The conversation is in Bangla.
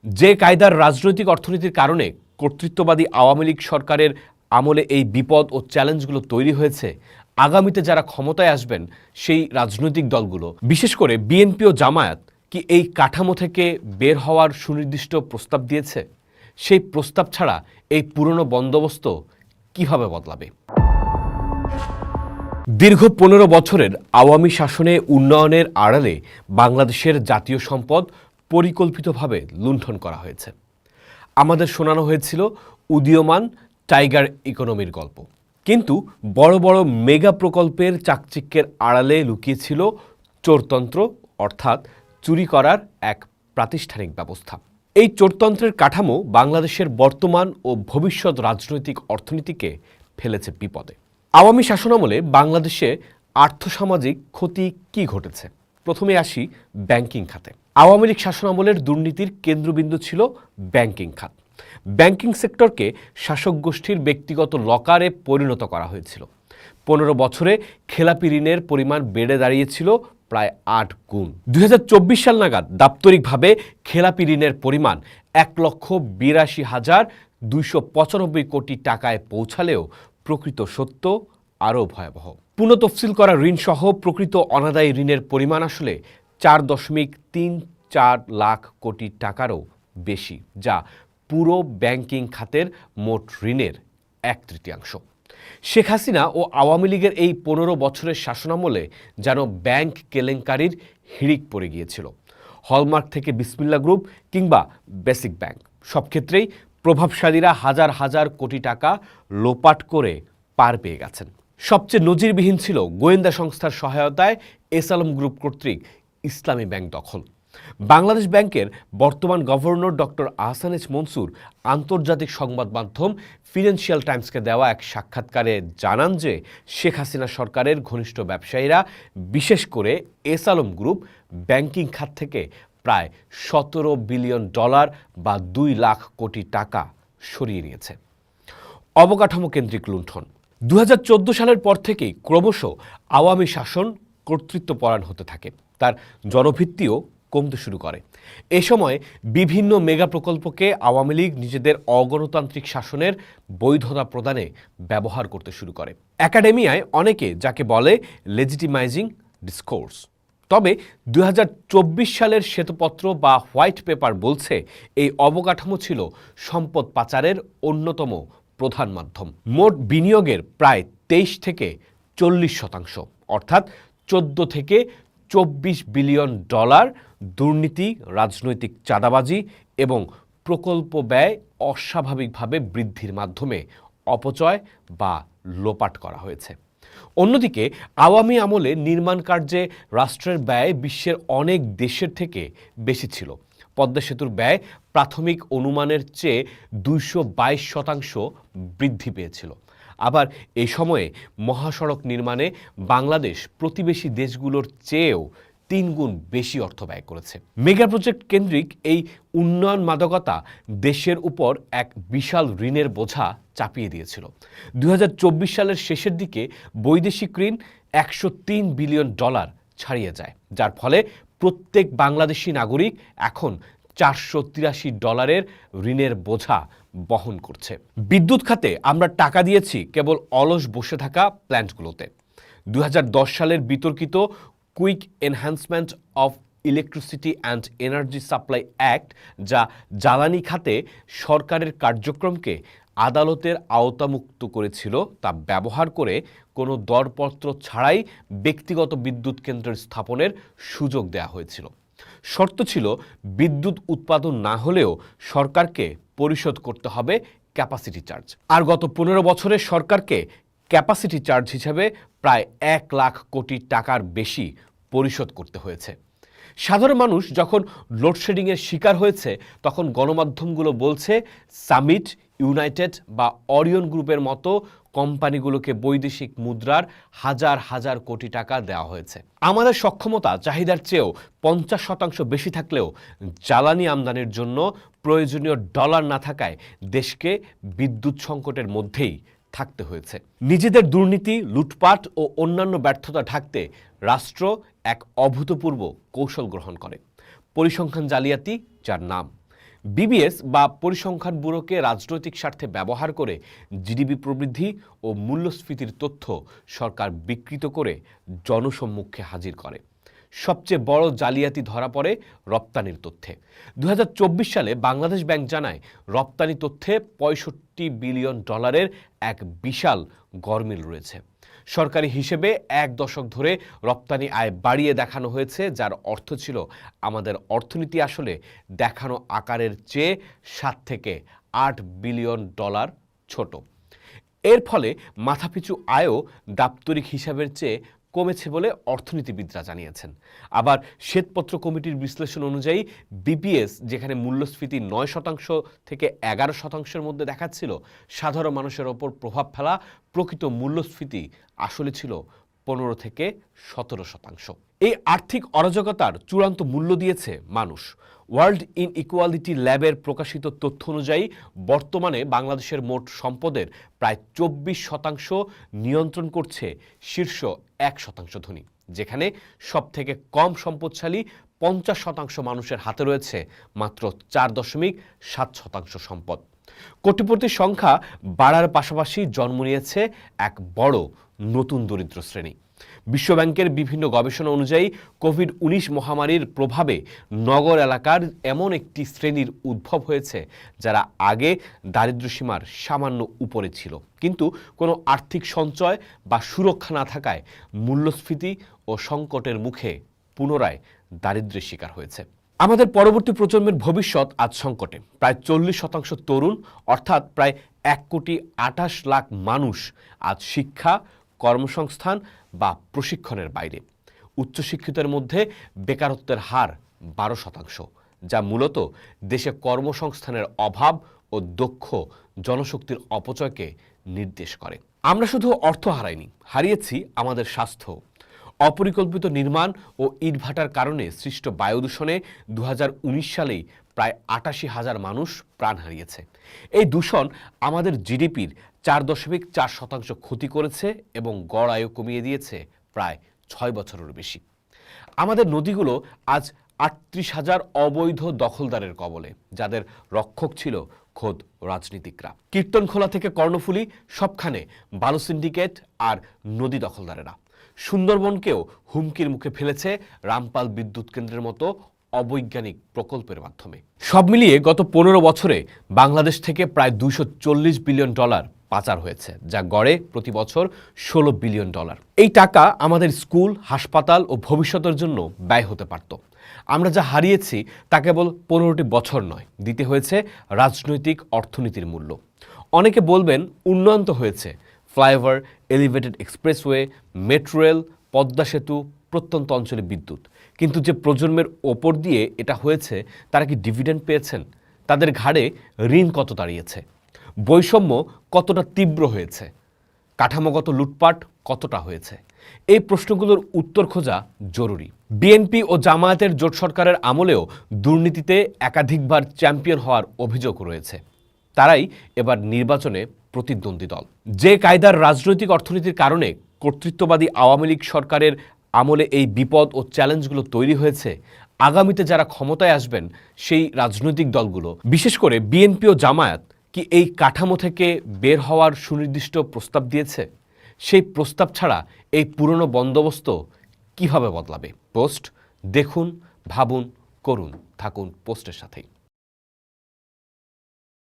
যে কায়দার রাজনৈতিক অর্থনীতির কারণে কর্তৃত্ববাদী আওয়ামী লীগ সরকারের আমলে এই বিপদ ও চ্যালেঞ্জগুলো তৈরি হয়েছে, আগামীতে যারা ক্ষমতায় আসবেন সেই রাজনৈতিক দলগুলো, বিশেষ করে বিএনপি ও জামায়াত, কি এই কাঠামো থেকে বের হওয়ার সুনির্দিষ্ট প্রস্তাব দিয়েছে? সেই প্রস্তাব ছাড়া এই পুরনো বন্দোবস্ত কিভাবে বদলাবে? দীর্ঘ ১৫ বছরের আওয়ামী শাসনে উন্নয়নের আড়ালে বাংলাদেশের জাতীয় সম্পদ পরিকল্পিতভাবে লুণ্ঠন করা হয়েছে। আমাদের শোনানো হয়েছিল উদীয়মান টাইগার ইকোনমির গল্প, কিন্তু বড় বড় মেগা প্রকল্পের চাকচিক্যের আড়ালে লুকিয়েছিল চোরতন্ত্র, অর্থাৎ চুরি করার এক প্রাতিষ্ঠানিক ব্যবস্থা। এই চোরতন্ত্রের কাঠামো বাংলাদেশের বর্তমান ও ভবিষ্যৎ রাজনৈতিক অর্থনীতিকে ফেলেছে বিপদে। আওয়ামী শাসনামলে বাংলাদেশে আর্থসামাজিক ক্ষতি কি ঘটেছে? প্রথমে আসি ব্যাংকিং খাতে। আওয়ামী লীগ শাসনামলের দুর্নীতির কেন্দ্রবিন্দু ছিল ব্যাংকিং খাত। ব্যাংকিং সেক্টরকে শাসক গোষ্ঠীর ব্যক্তিগত লকারে পরিণত করা হয়েছিল। ১৫ বছরে খেলাপি ঋণের পরিমাণ বেড়ে দাঁড়িয়েছিল প্রায় ৮ গুণ। ২০২৪ সাল নাগাদ দাপ্তরিকভাবে খেলাপি ঋণের পরিমাণ ১,৮২,২৯৫ কোটি টাকায় পৌঁছালেও প্রকৃত সত্য আরও ভয়াবহ। পুনঃতফসিল করা ঋণসহ প্রকৃত অনাদায়ী ঋণের পরিমাণ আসলে ৪.৩৪ লাখ কোটি টাকারও বেশি, যা পুরো ব্যাংকিং খাতের মোট ঋণের ১/৩। শেখ হাসিনা ও আওয়ামী লীগের এই ১৫ বছরের শাসনামলে যেন ব্যাংক কেলেঙ্কারির হিড়িক পড়ে গিয়েছিল। হলমার্ক থেকে বিসমিল্লা গ্রুপ কিংবা বেসিক ব্যাংক, সব ক্ষেত্রেই প্রভাবশালীরা হাজার হাজার কোটি টাকা লোপাট করে পার পেয়ে গেছেন। সবচেয়ে নজিরবিহীন ছিল গোয়েন্দা সংস্থার সহায়তায় এস আলম গ্রুপ কর্তৃক ইসলামী ব্যাংক দখল। বাংলাদেশ ব্যাংকের বর্তমান governor doctor Ahsan H Mansur আন্তর্জাতিক সংবাদ মাধ্যম ফিনান্সিয়াল টাইমসকে দেওয়া এক সাক্ষাৎকারে জানান যে শেখ হাসিনা সরকারের ঘনিষ্ঠ ব্যবসায়ীরা, বিশেষ করে এস আলম গ্রুপ, ব্যাংকিং খাত থেকে প্রায় $17 বিলিয়ন বা ২ লাখ কোটি টাকা সরিয়ে নিয়েছে। অবকাঠামো কেন্দ্রিক লুণ্ঠন। ২০১৪ সালের পর থেকেই ক্রমশ আওয়ামী শাসন কর্তৃত্বপরায়ণ হতে থাকে, তার জনভিত্তিও কমতে শুরু করে। এ সময় বিভিন্ন মেগা প্রকল্পকে আওয়ামী লীগ নিজেদের অগণতান্ত্রিক শাসনের বৈধতা প্রদানে ব্যবহার করতে শুরু করে। একাডেমিয়ায় অনেকে যাকে বলে লেজিটিমাইজিং ডিসকোর্স। তবে ২০২৪ সালের শ্বেতপত্র বা হোয়াইট পেপার বলছে এই অবকাঠামো ছিল সম্পদ পাচারের অন্যতম প্রধান মাধ্যম। মোট বিনিয়োগের প্রায় ২৩ থেকে ৪০%, অর্থাৎ ১৪ থেকে ২৪ বিলিয়ন ডলার দুর্নীতি, রাজনৈতিক চাঁদাবাজি এবং প্রকল্প ব্যয় অস্বাভাবিকভাবে বৃদ্ধির মাধ্যমে অপচয় বা লোপাট করা হয়েছে। অন্যদিকে আওয়ামী আমলে নির্মাণ কার্যে রাষ্ট্রের ব্যয় বিশ্বের অনেক দেশের থেকে বেশি ছিল। পদ্মা সেতুর ব্যয় প্রাথমিক অনুমানের চেয়ে ২২২% বৃদ্ধি পেয়েছিল। আবার এই সময়ে মহাসড়ক নির্মাণে বাংলাদেশ প্রতিবেশী দেশগুলোর চেয়েও ৩ গুণ বেশি অর্থ ব্যয় করেছে। মেগা প্রজেক্ট কেন্দ্রিক এই উন্নয়ন মাদকতা দেশের উপর এক বিশাল ঋণের বোঝা চাপিয়ে দিয়েছিল। ২০২৪ সালের শেষের দিকে বৈদেশিক ঋণ $১০৩ বিলিয়ন ছাড়িয়ে যায়, যার ফলে প্রত্যেক বাংলাদেশি নাগরিক এখন $৪৮৩ ঋণের বোঝা বহন করছে। বিদ্যুৎ খাতে আমরা টাকা দিয়েছি কেবল অলস বসে থাকা প্ল্যান্টগুলোতে। ২০১০ সালের বিতর্কিত quick enhancement of electricity and energy supply act, যা জ্বালানি খাতে সরকারের কার্যক্রমকে আদালতের আওতামুক্ত করেছিল, তা ব্যবহার করে কোনো দরপত্র ছাড়াই ব্যক্তিগত বিদ্যুৎ কেন্দ্রের স্থাপনের সুযোগ দেওয়া হয়েছিল। শর্ত ছিল বিদ্যুৎ উৎপাদন না হলেও সরকারকে পরিশোধ করতে হবে ক্যাপাসিটি চার্জ। আর গত ১৫ বছরে সরকারকে ক্যাপাসিটি চার্জ হিসেবে প্রায় ১ লাখ কোটি টাকার বেশি পরিশোধ করতে হয়েছে। সাধারণ মানুষ যখন লোডশেডিংয়ের শিকার হয়েছে, তখন গণমাধ্যমগুলো বলছে সামিট, ইউনাইটেড বা অরিয়ন গ্রুপের মতো কোম্পানিগুলোকে বৈদেশিক মুদ্রার হাজার হাজার কোটি টাকা দেওয়া হয়েছে। আমাদের সক্ষমতা চাহিদার চেয়েও ৫০% বেশি থাকলেও জ্বালানি আমদানির জন্য প্রয়োজনীয় ডলার না থাকায় দেশকে বিদ্যুৎ সংকটের মধ্যেই থাকতে হয়েছে। নিজেদের দুর্নীতি, লুটপাট ও অন্যান্য ব্যর্থতা ঢাকতে রাষ্ট্র এক অভূতপূর্ব কৌশল গ্রহণ করে, পরিসংখ্যান জালিয়াতি, যার নাম বিবিএস বা পরিসংখ্যান ব্যুরোকে রাজনৈতিক স্বার্থে ব্যবহার করে জিডিপি প্রবৃদ্ধি ও মূল্যস্ফীতির তথ্য সরকার বিকৃত করে জনসম্মুখে হাজির করে। সবচেয়ে বড় জালিয়াতি ধরা পড়ে রপ্তানির তথ্যে। 2024 সালে বাংলাদেশ ব্যাংক জানায় রপ্তানি তথ্যে $65 বিলিয়ন এক বিশাল গরমিল রয়েছে। সরকারি হিসেবে 1 দশক ধরে রপ্তানি আয় বাড়িয়ে দেখানো হয়েছে, যার অর্থ ছিল আমাদের অর্থনীতি আসলে দেখানো আকারের চেয়ে 7 থেকে 8 বিলিয়ন ডলার ছোট। এর ফলে মাথাপিছু আয়ও দাপ্তরিক হিসাবের চেয়ে কমেছে বলে অর্থনীতিবিদরা জানিয়েছেন। আবার শ্বেতপত্র কমিটির বিশ্লেষণ অনুযায়ী বিপিএস যেখানে মূল্যস্ফীতি 9% থেকে 11%-এর মধ্যে দেখাচ্ছিল, সাধারণ মানুষের ওপর প্রভাব ফেলা প্রকৃত মূল্যস্ফীতি আসলে ছিল 15 থেকে 17%। এই আর্থিক অরাজকতার চূড়ান্ত মূল্য দিয়েছে মানুষ। ওয়ার্ল্ড ইনইকুয়ালিটি ল্যাবের প্রকাশিত তথ্য অনুযায়ী বর্তমানে বাংলাদেশের মোট সম্পদের প্রায় 24% নিয়ন্ত্রণ করছে শীর্ষ 1% ধনী, যেখানে সবথেকে কম সম্পদশালী 50% মানুষের হাতে রয়েছে মাত্র 4.7% সম্পদ। কোটিপতির সংখ্যা বাড়ার পাশাপাশি জন্ম নিয়েছে এক বড় নতুন দরিদ্র শ্রেণী। বিশ্বব্যাংকের বিভিন্ন গবেষণা অনুযায়ী কোভিড-19 মহামারীর প্রভাবে নগর এলাকার এমন একটি শ্রেণীর উদ্ভব হয়েছে যারা আগে দারিদ্র্যসীমার সামান্য উপরে ছিল, কিন্তু কোনো আর্থিক সঞ্চয় বা সুরক্ষা না থাকায় মূল্যস্ফীতি ও সংকটের মুখে পুনরায় দারিদ্র্যের শিকার হয়েছে। আমাদের পরবর্তী প্রজন্মের ভবিষ্যৎ আজ সংকটে। প্রায় 40% তরুণ, অর্থাৎ প্রায় 1,28,00,000 মানুষ আজ শিক্ষা, কর্মসংস্থান বা প্রশিক্ষণের বাইরে। উচ্চশিক্ষিতের মধ্যে বেকারত্বের হার 12%, যা মূলত দেশে কর্মসংস্থানের অভাব ও দক্ষ জনশক্তির অপচয়কে নির্দেশ করে। আমরা শুধু অর্থ হারাইনি, হারিয়েছি আমাদের স্বাস্থ্য। অপরিকল্পিত নির্মাণ ও ইটভাটার কারণে সৃষ্ট বায়ু দূষণে 2019 সালেই প্রায় 88,000 মানুষ প্রাণ হারিয়েছে। এই দূষণ আমাদের জিডিপির 4.4% ক্ষতি করেছে এবং গড় আয়ু কমিয়ে দিয়েছে প্রায় 6 বছরের বেশি। আমাদের নদীগুলো আজ 38,000 অবৈধ দখলদারের কবলে, যাদের রক্ষক ছিল খোদ রাজনীতিকরা। কীর্তনখোলা থেকে কর্ণফুলী সবখানে বালু সিন্ডিকেট আর নদী দখলদারেরা। সুন্দরবনকেও হুমকির মুখে ফেলেছে রামপাল বিদ্যুৎ কেন্দ্রের মতো অবৈজ্ঞানিক প্রকল্পের মাধ্যমে। সব মিলিয়ে গত 15 বছরে বাংলাদেশ থেকে প্রায় $240 বিলিয়ন পাচার হয়েছে, যা গড়ে প্রতি বছর $16 বিলিয়ন। এই টাকা আমাদের স্কুল, হাসপাতাল ও ভবিষ্যতের জন্য ব্যয় হতে পারত। আমরা যা হারিয়েছি তা কেবল 15টি বছর নয়, দিতে হয়েছে রাজনৈতিক অর্থনীতির মূল্য। অনেকে বলবেন উন্নয়ন তো হয়েছে, flyover, elevated expressway, metro rail, Padma সেতু, প্রত্যন্ত অঞ্চলে বিদ্যুৎ, কিন্তু যে প্রজন্মের ওপর দিয়ে এটা হয়েছে তারা কি ডিভিডেন্ড পেয়েছেন? তাদের ঘাড়ে ঋণ কত দাঁড়িয়েছে? বৈষম্য কতটা তীব্র হয়েছে? কাঠামোগত লুটপাট কতটা হয়েছে? এই প্রশ্নগুলোর উত্তর খোঁজা জরুরি। বিএনপি ও জামায়াতের জোট সরকারের আমলেও দুর্নীতিতে একাধিকবার চ্যাম্পিয়ন হওয়ার অভিযোগ রয়েছে। তারাই এবার নির্বাচনে প্রতিদ্বন্দ্বী দল। যে কায়দার রাজনৈতিক অর্থনীতির কারণে কর্তৃত্ববাদী আওয়ামী লীগ সরকারের আমলে এই বিপদ ও চ্যালেঞ্জগুলো তৈরি হয়েছে, আগামীতে যারা ক্ষমতায় আসবেন সেই রাজনৈতিক দলগুলো, বিশেষ করে বিএনপি ও জামায়াত, কি এই কাঠামো থেকে বের হওয়ার সুনির্দিষ্ট প্রস্তাব দিয়েছে? সেই প্রস্তাব ছাড়া এই পুরনো বন্দোবস্ত কিভাবে বদলাবে? পোস্ট দেখুন, ভাবুন, করুন, থাকুন পোস্টের সাথেই।